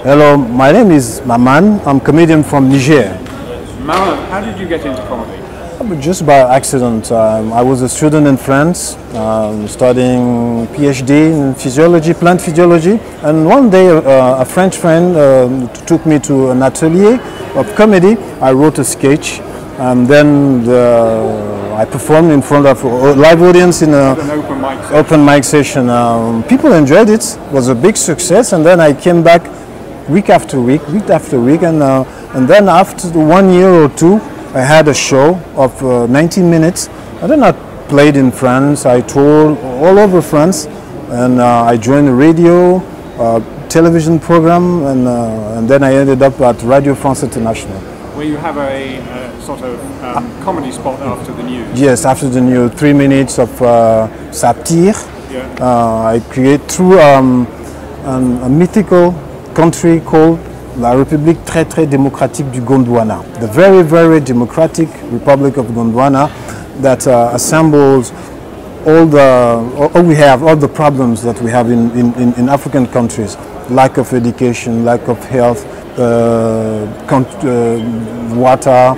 Hello, my name is Mamane. I'm a comedian from Niger. Mamane, how did you get into comedy? Just by accident. I was a student in France, studying PhD in physiology, plant physiology, and one day a French friend took me to an atelier of comedy. I wrote a sketch, and then I performed in front of a live audience in an open mic session. People enjoyed it. It was a big success, and then I came back week after week, and then after 1 year or two, I had a show of 19 minutes, and then I played in France. I toured all over France, and I joined a radio, television program, and then I ended up at Radio France International. Where you have a sort of comedy spot after the news. Yes, after the news, 3 minutes of satire. Yeah. I create through a mythical country called La République très démocratique du Gondwana, the very, very democratic Republic of Gondwana that assembles all the problems that we have in African countries: lack of education, lack of health, water,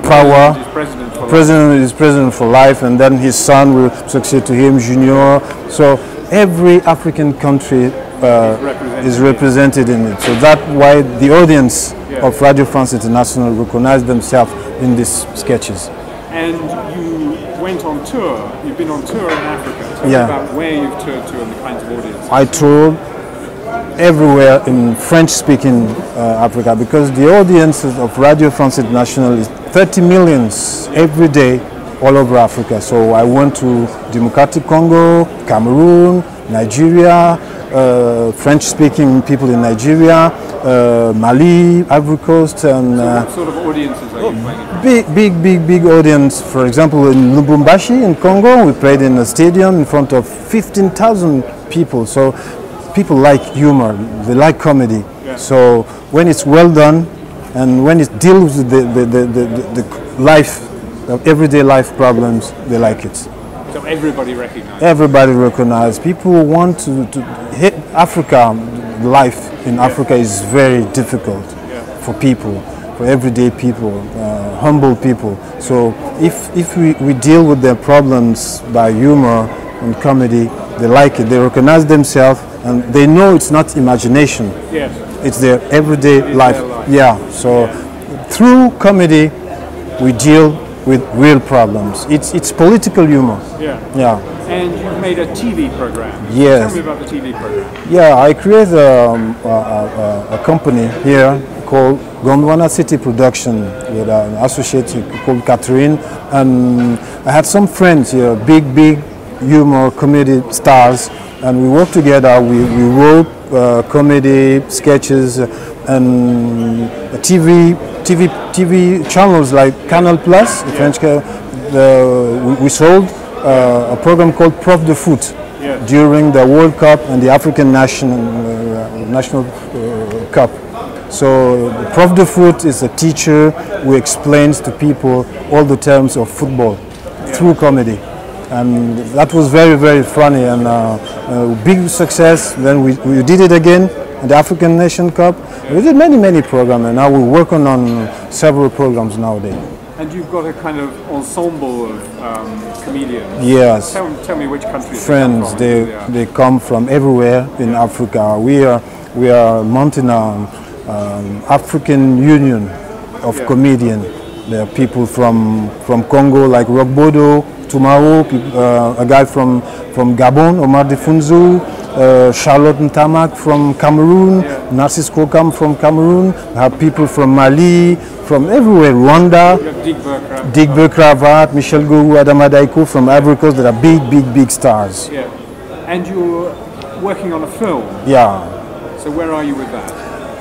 power. President is president for life, and then his son will succeed to him, Junior. So every African country is represented in it. So that's why the audience of Radio France International recognize themselves in these sketches. And you went on tour. You've been on tour in Africa. Tell me about where you've toured to and the kinds of audiences. I toured everywhere in French-speaking Africa, because the audiences of Radio France International is 30 million every day all over Africa. So I went to Democratic Congo, Cameroon, Nigeria, French-speaking people in Nigeria, Mali, Ivory Coast, and what sort of audiences are you playing? Big audience. For example, in Lubumbashi in Congo, we played in a stadium in front of 15,000 people. So people like humor, they like comedy. Yeah. So when it's well done, and when it deals with the life, everyday life problems, they like it. So everybody recognizes. Everybody recognizes. People want to hit Africa. Life in Africa is very difficult for people, for everyday people, humble people. So if we deal with their problems by humor and comedy, they like it. They recognize themselves, and they know it's not imagination. Yes. It's their everyday life. Yeah. So through comedy, we deal with real problems. It's political humor. Yeah. And you've made a TV program. Yes. Tell me about the TV program. Yeah, I created a company here called Gondwana City Production with an associate called Catherine, and I had some friends here, big humor comedy stars, and we worked together. We wrote comedy sketches and TV channels like Canal Plus, the French. We sold a program called Prof de Foot during the World Cup and the African National Cup. So Prof de Foot is a teacher who explains to people all the terms of football through comedy. And that was very funny, and a big success. Then we did it again at the African Nation Cup. We did many programs, and now we're working on several programs nowadays. And you've got a kind of ensemble of comedians. Yes. Tell me which countries. Friends, they come from everywhere in Africa. We are mounting an African Union of comedians. There are people from Congo like Rockbodo, Tumaro, a guy from Gabon, Omar Defunzu, Charlotte Ntamak from Cameroon, Narcisse Kokam from Cameroon. We have people from Mali, from everywhere, Rwanda, Dick Berkravat, Michel Gourou, Adama Daiko from Ivory Coast. That are big stars. Yeah. And you're working on a film. Yeah. So where are you with that?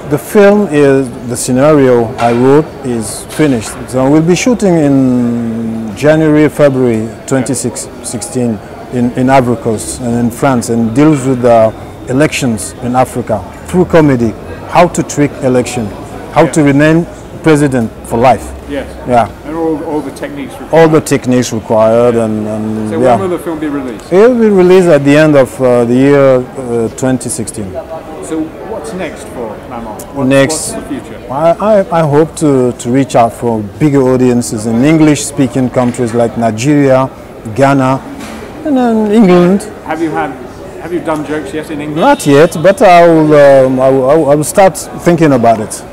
The film is, the scenario I wrote is finished. So we'll be shooting in January, February 2016 in Ivory Coast and in France, and deals with the elections in Africa through comedy, how to trick election, how to remain president for life. Yes. Yeah. And all the techniques required. All the techniques required. And so when will the film be released? It will be released at the end of the year 2016. So what What's next for Mamane? What's the future? I hope to reach out for bigger audiences in English-speaking countries like Nigeria, Ghana, and then England. Have you done jokes yet in English? Not yet, but I will start thinking about it.